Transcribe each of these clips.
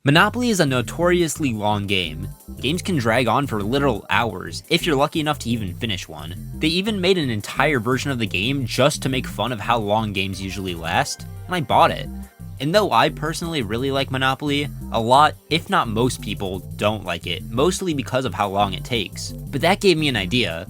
Monopoly is a notoriously long game. Games can drag on for literal hours, if you're lucky enough to even finish one. They even made an entire version of the game just to make fun of how long games usually last, and I bought it. And though I personally really like Monopoly, a lot, if not most people, don't like it, mostly because of how long it takes. But that gave me an idea.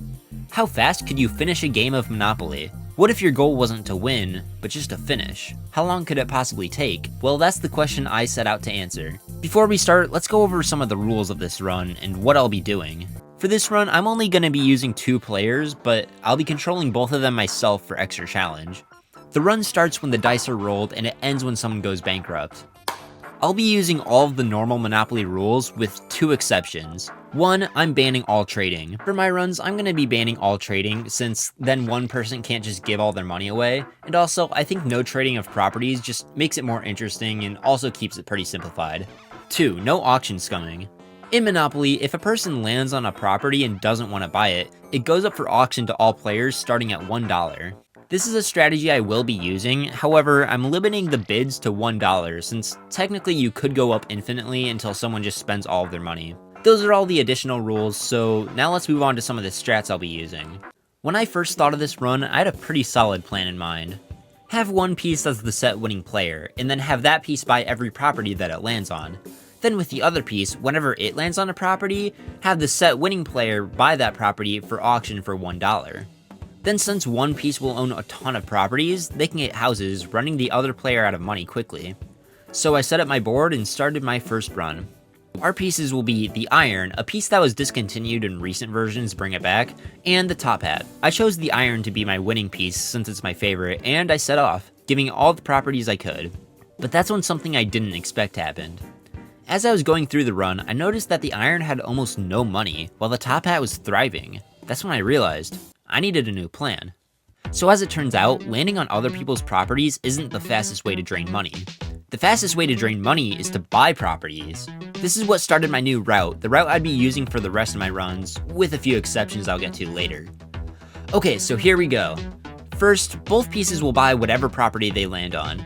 How fast could you finish a game of Monopoly? What if your goal wasn't to win, but just to finish? How long could it possibly take? Well, that's the question I set out to answer. Before we start, let's go over some of the rules of this run and what I'll be doing. For this run, I'm only going to be using 2 players, but I'll be controlling both of them myself for extra challenge. The run starts when the dice are rolled and it ends when someone goes bankrupt. I'll be using all of the normal Monopoly rules with 2 exceptions. 1, I'm banning all trading. For my runs, I'm going to be banning all trading since then one person can't just give all their money away. And also, I think no trading of properties just makes it more interesting and also keeps it pretty simplified. 2, no auction scumming. In Monopoly, if a person lands on a property and doesn't want to buy it, it goes up for auction to all players starting at $1. This is a strategy I will be using, however, I'm limiting the bids to $1 since technically you could go up infinitely until someone just spends all of their money. Those are all the additional rules, so now let's move on to some of the strats I'll be using. When I first thought of this run, I had a pretty solid plan in mind. Have one piece as the set winning player, and then have that piece buy every property that it lands on. Then with the other piece, whenever it lands on a property, have the set winning player buy that property for auction for $1. Then since one piece will own a ton of properties, they can get houses, running the other player out of money quickly. So I set up my board and started my first run. Our pieces will be the iron, a piece that was discontinued in recent versions bring it back, and the top hat. I chose the iron to be my winning piece since it's my favorite, and I set off, giving all the properties I could. But that's when something I didn't expect happened. As I was going through the run, I noticed that the iron had almost no money, while the top hat was thriving. That's when I realized I needed a new plan. So as it turns out, landing on other people's properties isn't the fastest way to drain money. The fastest way to drain money is to buy properties. This is what started my new route, the route I'd be using for the rest of my runs, with a few exceptions I'll get to later. Okay, so here we go. First, both pieces will buy whatever property they land on.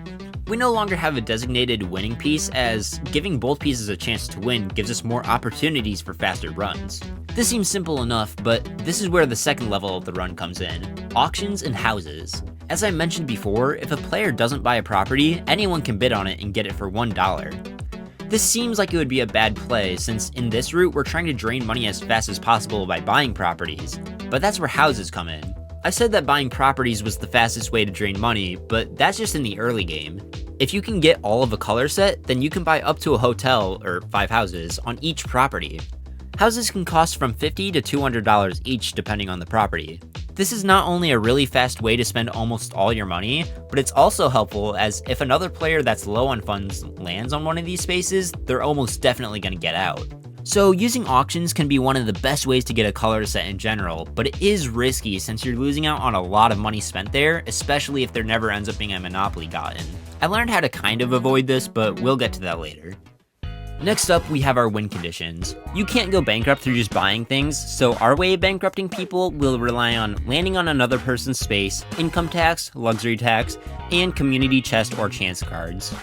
We no longer have a designated winning piece, as giving both pieces a chance to win gives us more opportunities for faster runs. This seems simple enough, but this is where the second level of the run comes in: auctions and houses. As I mentioned before, if a player doesn't buy a property, anyone can bid on it and get it for $1. This seems like it would be a bad play, since in this route we're trying to drain money as fast as possible by buying properties, but that's where houses come in. I said that buying properties was the fastest way to drain money, but that's just in the early game. If you can get all of a color set, then you can buy up to a hotel, or 5 houses, on each property. Houses can cost from $50 to $200 each depending on the property. This is not only a really fast way to spend almost all your money, but it's also helpful as if another player that's low on funds lands on one of these spaces, they're almost definitely going to get out. So using auctions can be one of the best ways to get a color set in general, but it is risky since you're losing out on a lot of money spent there, especially if there never ends up being a monopoly gotten. I learned how to kind of avoid this, but we'll get to that later. Next up, we have our win conditions. You can't go bankrupt through just buying things, so our way of bankrupting people will rely on landing on another person's space, income tax, luxury tax, and community chest or chance cards.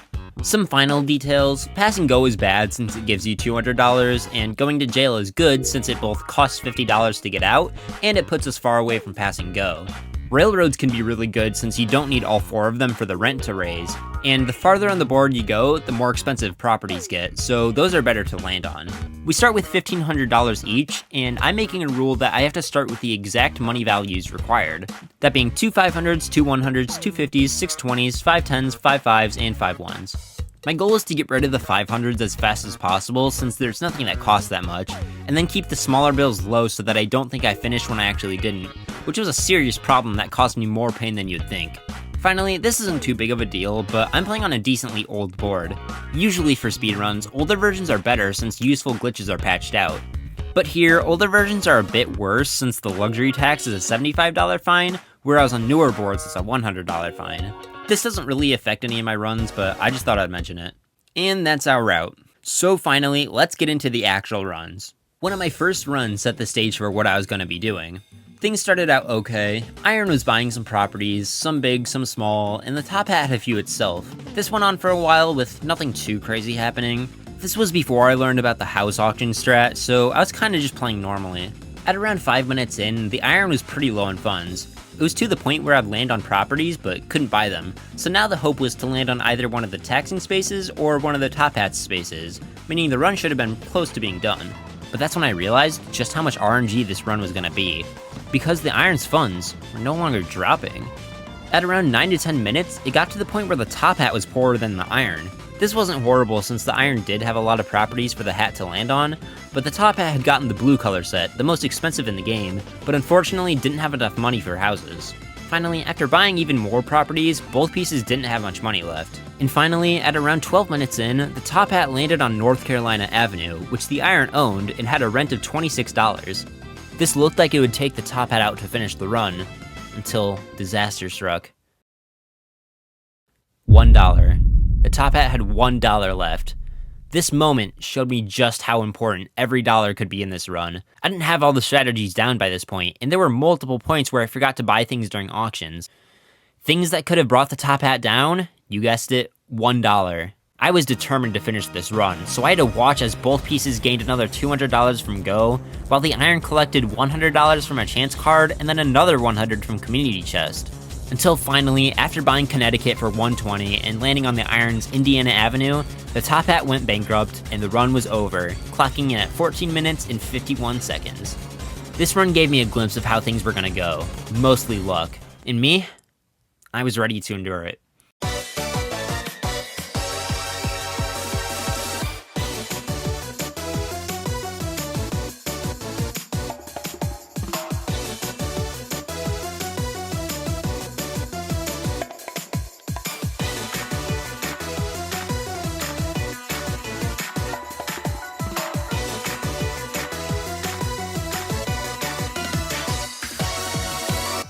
Some final details: pass and go is bad since it gives you $200, and going to jail is good since it both costs $50 to get out, and it puts us far away from pass and go. Railroads can be really good since you don't need all 4 of them for the rent to raise, and the farther on the board you go, the more expensive properties get, so those are better to land on. We start with $1,500 each, and I'm making a rule that I have to start with the exact money values required, that being 2 500s, 2 100s, 2 50s, 6 20s, 5 10s, 5 5s, and 5 1s. My goal is to get rid of the 500s as fast as possible since there's nothing that costs that much, and then keep the smaller bills low so that I don't think I finished when I actually didn't, which was a serious problem that caused me more pain than you'd think. Finally, this isn't too big of a deal, but I'm playing on a decently old board. Usually for speedruns, older versions are better since useful glitches are patched out. But here, older versions are a bit worse since the luxury tax is a $75 fine, whereas on newer boards it's a $100 fine. This doesn't really affect any of my runs, but I just thought I'd mention it. And that's our route. So finally, let's get into the actual runs. One of my first runs set the stage for what I was going to be doing. Things started out okay. Iron was buying some properties, some big, some small, and the top hat had a few itself. This went on for a while with nothing too crazy happening. This was before I learned about the house auction strat, so I was kinda just playing normally. At around 5 minutes in, the iron was pretty low on funds. It was to the point where I'd land on properties but couldn't buy them, so now the hope was to land on either one of the taxing spaces or one of the top hats spaces, meaning the run should have been close to being done. But that's when I realized just how much RNG this run was gonna be, because the iron's funds were no longer dropping. At around 9 to 10 minutes, it got to the point where the top hat was poorer than the iron. This wasn't horrible since the iron did have a lot of properties for the hat to land on, but the top hat had gotten the blue color set, the most expensive in the game, but unfortunately didn't have enough money for houses. Finally, after buying even more properties, both pieces didn't have much money left. And finally, at around 12 minutes in, the top hat landed on North Carolina Avenue, which the iron owned and had a rent of $26. This looked like it would take the top hat out to finish the run, until disaster struck. $1. The top hat had $1 left. This moment showed me just how important every dollar could be in this run. I didn't have all the strategies down by this point, and there were multiple points where I forgot to buy things during auctions. Things that could have brought the top hat down, you guessed it, $1. I was determined to finish this run, so I had to watch as both pieces gained another $200 from Go, while the iron collected $100 from a chance card and then another $100 from community chest. Until finally, after buying Connecticut for $120 and landing on the iron's Indiana Avenue, the top hat went bankrupt and the run was over, clocking in at 14 minutes and 51 seconds. This run gave me a glimpse of how things were gonna go, mostly luck. And me, I was ready to endure it.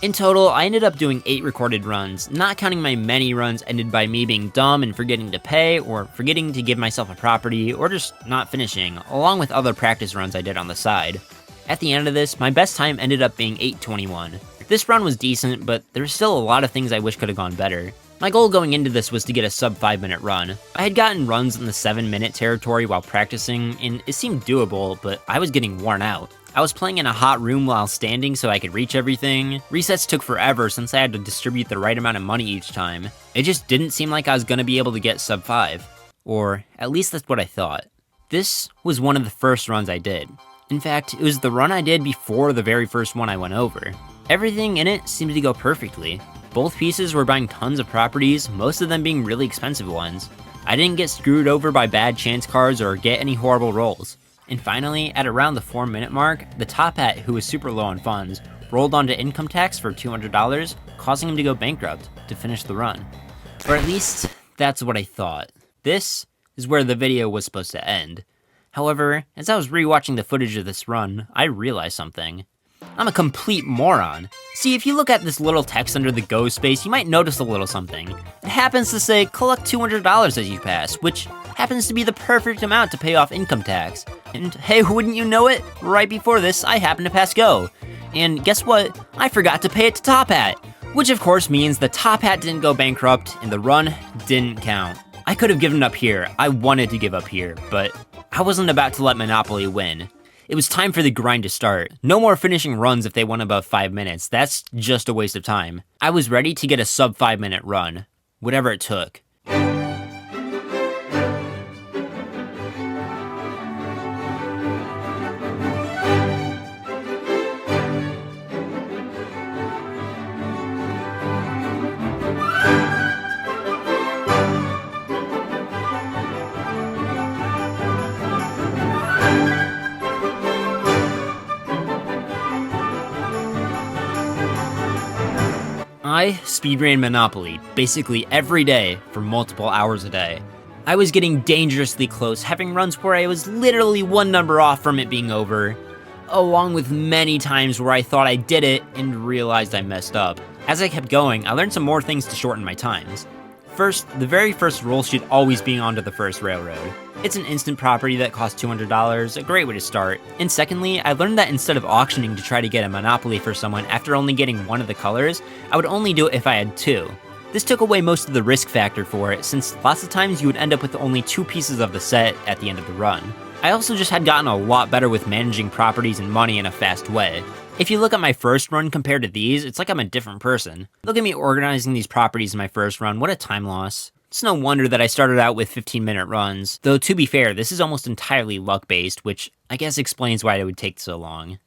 In total, I ended up doing 8 recorded runs, not counting my many runs ended by me being dumb and forgetting to pay, or forgetting to give myself a property, or just not finishing, along with other practice runs I did on the side. At the end of this, my best time ended up being 8:21. This run was decent, but there's still a lot of things I wish could have gone better. My goal going into this was to get a sub 5 minute run. I had gotten runs in the 7-minute territory while practicing, and it seemed doable, but I was getting worn out. I was playing in a hot room while standing so I could reach everything. Resets took forever since I had to distribute the right amount of money each time. It just didn't seem like I was gonna be able to get sub 5. Or, at least that's what I thought. This was one of the first runs I did. In fact, it was the run I did before the very first one I went over. Everything in it seemed to go perfectly. Both pieces were buying tons of properties, most of them being really expensive ones. I didn't get screwed over by bad chance cards or get any horrible rolls. And finally, at around the 4-minute mark, the top hat, who was super low on funds, rolled onto income tax for $200, causing him to go bankrupt to finish the run. Or at least, that's what I thought. This is where the video was supposed to end. However, as I was rewatching the footage of this run, I realized something. I'm a complete moron. See, if you look at this little text under the go space, you might notice a little something. It happens to say, collect $200 as you pass, which happens to be the perfect amount to pay off income tax. And hey, wouldn't you know it? Right before this, I happened to pass go. And guess what? I forgot to pay it to Top Hat. Which of course means the Top Hat didn't go bankrupt, and the run didn't count. I could have given up here. I wanted to give up here, but I wasn't about to let Monopoly win. It was time for the grind to start. No more finishing runs if they went above 5 minutes. That's just a waste of time. I was ready to get a sub 5 minute run. Whatever it took. I speedran Monopoly basically every day for multiple hours a day. I was getting dangerously close, having runs where I was literally one number off from it being over, along with many times where I thought I did it and realized I messed up. As I kept going, I learned some more things to shorten my times. First, the very first rule should always be onto the first railroad. It's an instant property that costs $200, a great way to start. And secondly, I learned that instead of auctioning to try to get a Monopoly for someone after only getting one of the colors, I would only do it if I had two. This took away most of the risk factor for it, since lots of times you would end up with only 2 pieces of the set at the end of the run. I also just had gotten a lot better with managing properties and money in a fast way. If you look at my first run compared to these, it's like I'm a different person. Look at me organizing these properties in my first run, what a time loss. It's no wonder that I started out with 15-minute runs, though to be fair, this is almost entirely luck-based, which I guess explains why it would take so long.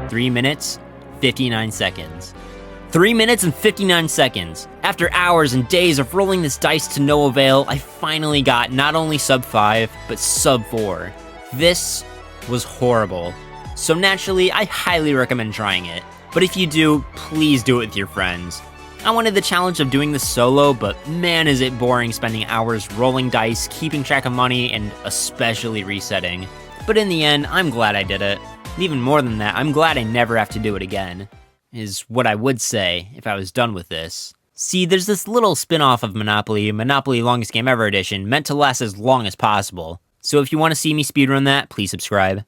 Three minutes, 59 seconds. 3 minutes and 59 seconds. After hours and days of rolling this dice to no avail, I finally got not only sub 5, but sub 4. This was horrible. So naturally, I highly recommend trying it. But if you do, please do it with your friends. I wanted the challenge of doing this solo, but man is it boring spending hours rolling dice, keeping track of money, and especially resetting. But in the end, I'm glad I did it. And even more than that, I'm glad I never have to do it again, is what I would say if I was done with this. See, there's this little spin-off of Monopoly, Monopoly Longest Game Ever Edition, meant to last as long as possible. So if you want to see me speedrun that, please subscribe.